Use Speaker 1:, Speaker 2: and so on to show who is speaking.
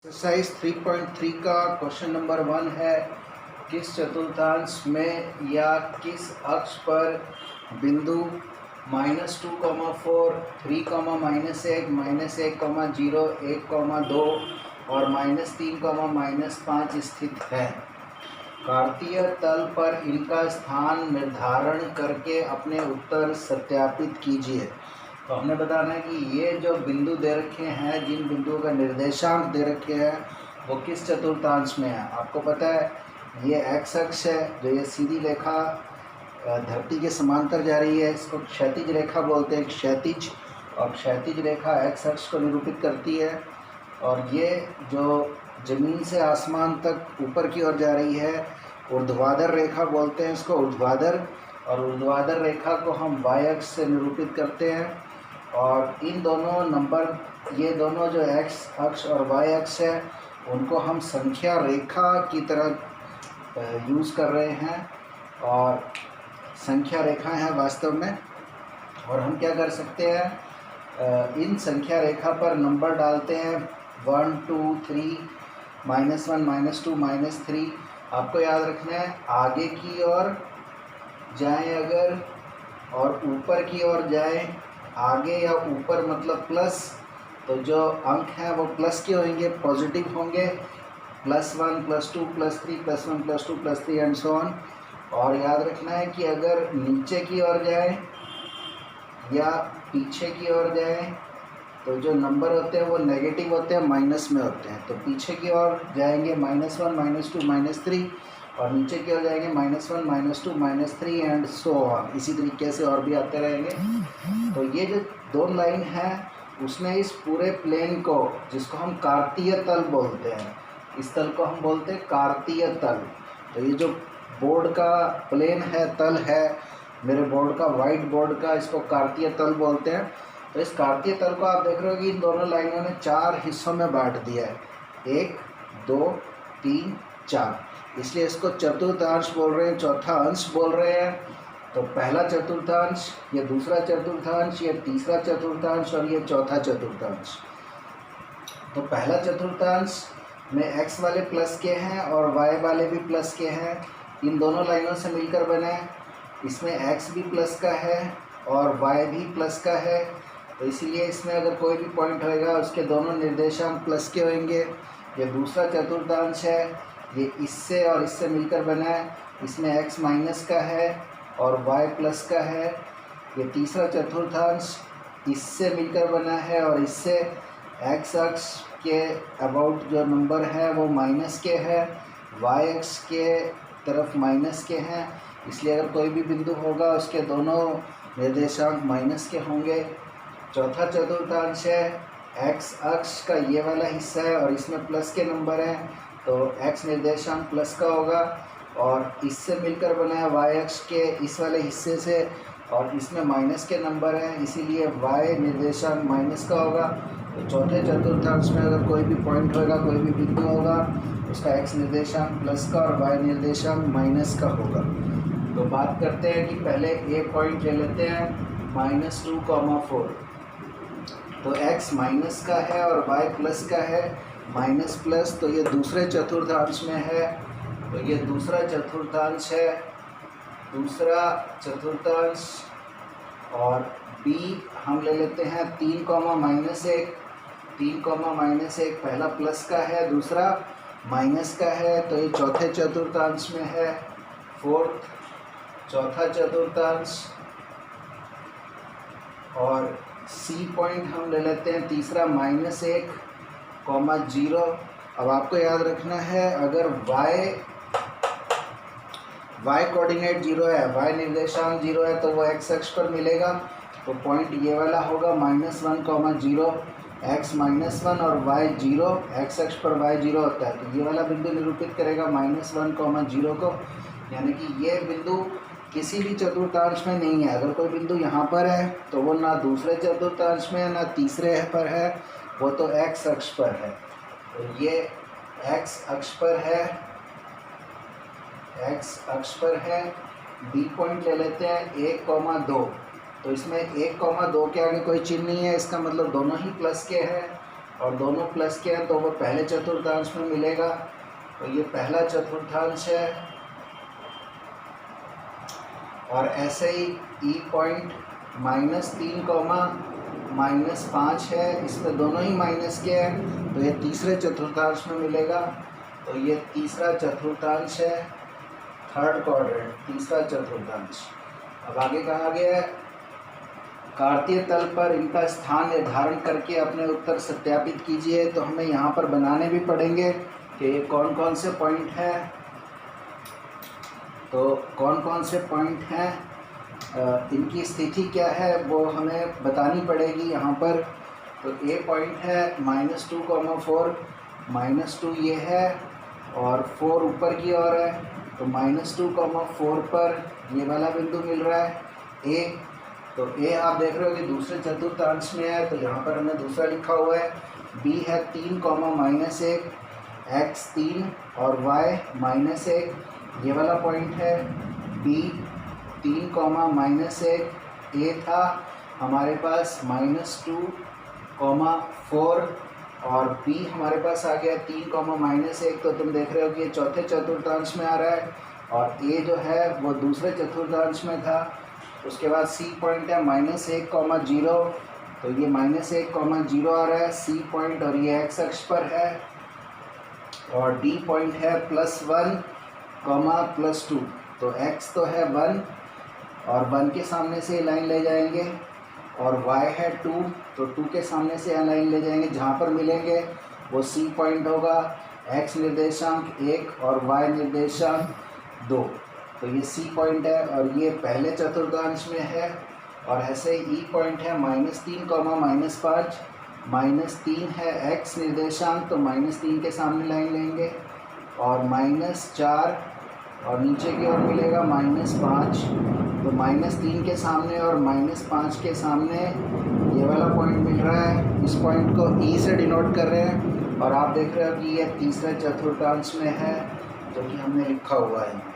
Speaker 1: Exercise 3.3 का question number 1 है। किस चतुर्थांश में या किस अक्ष पर बिंदु -2,4, 3,-1, -1,0, 1,2 और -3, -5 स्थित है। कार्तीय तल पर इनका स्थान निर्धारण करके अपने उत्तर सत्यापित कीजिए। तो हमने बताना है कि ये जो बिंदु दे रखे हैं, जिन बिंदुओं का निर्देशांक दे रखे हैं वो किस चतुर्थांश में है। आपको पता है ये एक्स अक्ष है, जो ये सीधी रेखा धरती के समांतर जा रही है, इसको क्षैतिज रेखा बोलते हैं। क्षैतिज और क्षैतिज रेखा एक्स अक्ष को निरूपित करती है। और ये जो ज़मीन से आसमान तक ऊपर की ओर जा रही है, ऊर्ध्वाधर रेखा बोलते हैं इसको, ऊर्ध्वाधर। और ऊर्ध्वाधर रेखा को हम वाई अक्ष से निरूपित करते हैं। और इन दोनों नंबर, ये दोनों जो एक्स अक्ष और वाई अक्ष है, उनको हम संख्या रेखा की तरह यूज़ कर रहे हैं और संख्या रेखा है वास्तव में। और हम क्या कर सकते हैं, इन संख्या रेखा पर नंबर डालते हैं 1, 2, 3, -1, -2, -3। आपको याद रखना है आगे की ओर जाएं अगर और ऊपर की ओर जाएं, आगे या ऊपर मतलब प्लस, तो जो अंक हैं वो प्लस के होंगे, पॉजिटिव होंगे। +1, +2, +3, +1, +2, +3 एंड सो ऑन। और याद रखना है कि अगर नीचे की ओर जाएं या पीछे की ओर जाएं तो जो नंबर होते हैं वो नेगेटिव होते हैं, माइनस में होते हैं। तो पीछे की ओर जाएंगे -1, -2, -3, और नीचे की ओर जाएंगे -1, -2, -3 एंड सो ऑन। इसी तरीके से और भी आते रहेंगे। तो ये जो दो लाइन है उसने इस पूरे प्लेन को, जिसको हम कार्तीय तल बोलते हैं, इस तल को हम बोलते हैं कार्तीय तल। तो ये जो बोर्ड का प्लेन है, तल है मेरे बोर्ड का, वाइट बोर्ड का, इसको कार्तीय तल बोलते हैं। तो इस कार्तीय तल को आप देख रहे हो कि इन दोनों लाइनों ने 4 हिस्सों में बांट दिया है, 1, 2, 3, 4। इसलिए इसको चतुर्थांश बोल रहे हैं, चौथा अंश बोल रहे हैं। तो पहला चतुर्थांश, ये दूसरा चतुर्थांश, ये तीसरा चतुर्थांश और ये चौथा चतुर्थांश। तो पहला चतुर्थांश में एक्स वाले प्लस के हैं और वाई वाले भी प्लस के हैं, इन दोनों लाइनों से मिलकर बने। इसमें एक्स भी प्लस का है और वाई भी प्लस का है, तो इसीलिए इसमें अगर कोई भी पॉइंट होएगा उसके दोनों निर्देशांक प्लस के होंगे। ये दूसरा चतुर्थांश है, ये इससे और इससे मिलकर बना है, इसमें एक्स माइनस का है और वाई प्लस का है। ये तीसरा चतुर्थांश इससे मिलकर बना है और इससे एक्स अक्ष के अबाउट जो नंबर है वो माइनस के है, वाई अक्ष के तरफ माइनस के हैं। इसलिए अगर कोई भी बिंदु होगा उसके दोनों निर्देशांक माइनस के होंगे। चौथा चतुर्थांश है, एक्स अक्ष का ये वाला हिस्सा है और इसमें प्लस के नंबर हैं, तो एक्स निर्देशांक प्लस का होगा। और इससे मिलकर बना है वाई अक्ष के इस वाले हिस्से से, और इसमें माइनस के नंबर हैं, इसीलिए वाई निर्देशांक माइनस का होगा। तो चौथे चतुर्थांश में अगर कोई भी पॉइंट होगा, कोई भी बिंदु होगा, उसका एक्स निर्देशांक प्लस का और वाई निर्देशांक माइनस का होगा। तो बात करते हैं कि पहले ए पॉइंट ले लेते हैं, -2,4। तो x माइनस का है और y प्लस का है, माइनस प्लस, तो ये दूसरे चतुर्थांश में है। तो ये दूसरा चतुर्थांश है, दूसरा चतुर्थांश। और b हम ले लेते हैं 3,-1, 3,-1 पहला प्लस का है, दूसरा माइनस का है, तो ये चौथे चतुर्थांश में है, फोर्थ चौथा चतुर्थांश। और सी पॉइंट हम ले लेते हैं तीसरा -1, 0। अब आपको याद रखना है अगर y कोऑर्डिनेट 0 है, y निर्देशांक 0 है, तो वो x अक्ष पर मिलेगा। तो पॉइंट ये वाला होगा -1, 0, x -1 और y 0, x अक्ष पर y 0 होता है, तो ये वाला बिंदु निरूपित करेगा -1, 0 को। यानी कि ये बिंदु किसी भी चतुर्थांश में नहीं है। अगर कोई बिंदु यहाँ पर है तो वो ना दूसरे चतुर्थांश में है ना तीसरे पर है, वो तो एक्स अक्ष पर है। तो ये एक्स अक्ष पर है, एक्स अक्ष पर है। बी पॉइंट ले लेते हैं 1,2। तो इसमें 1,2 के आगे कोई चिन्ह नहीं है, इसका मतलब दोनों ही प्लस के हैं। और दोनों प्लस के हैं तो वो पहले चतुर्थांश में मिलेगा। तो ये पहला चतुर्थांश है। और ऐसे ही ई पॉइंट -3, -5 है, इसमें दोनों ही माइनस के हैं तो ये तीसरे चतुर्थांश में मिलेगा। तो ये तीसरा चतुर्थांश है, थर्ड क्वाड्रेंट, तीसरा चतुर्थांश। अब आगे कहा गया है कार्तीय तल पर इनका स्थान निर्धारण करके अपने उत्तर सत्यापित कीजिए। तो हमें यहाँ पर बनाने भी पड़ेंगे कि ये कौन कौन से पॉइंट हैं। तो कौन कौन से पॉइंट हैं, इनकी स्थिति क्या है वो हमें बतानी पड़ेगी यहाँ पर। तो ए पॉइंट है -2, -4, -2 ये है और 4 ऊपर की ओर है। तो -2, 4 पर ये वाला बिंदु मिल रहा है ए। तो ए आप देख रहे हो कि दूसरे चतुर्थांश में है, तो यहाँ पर हमने दूसरा लिखा हुआ है। बी है 3, -1, x 3 और y -1, ये वाला पॉइंट है। बी 3, -1, ए था हमारे पास -2, 4 और बी हमारे पास आ गया 3, -1। तो तुम देख रहे हो कि ये चौथे चतुर्थांश में आ रहा है और ए जो है वो दूसरे चतुर्थांश में था। उसके बाद सी पॉइंट है -1, 0, तो ये -1, 0 आ रहा है सी पॉइंट और ये एक्स अक्ष पर है। और डी पॉइंट है +1, +2, तो x तो है 1 और 1 के सामने से लाइन ले जाएंगे और y है 2, तो 2 के सामने से यहाँ लाइन ले जाएंगे। जहाँ पर मिलेंगे वो सी पॉइंट होगा, x निर्देशांक 1 और y निर्देशांक 2। तो ये सी पॉइंट है और ये पहले चतुर्थांश में है। और ऐसे ई पॉइंट है -3, -5, -3 है x निर्देशांक, तो -3 के सामने लाइन लेंगे और -4 और नीचे की ओर मिलेगा -5। तो -3 के सामने और -5 के सामने ये वाला पॉइंट मिल रहा है। इस पॉइंट को ई से डिनोट कर रहे हैं और आप देख रहे हो कि ये तीसरे चतुर्थांश में है जो कि हमने लिखा हुआ है।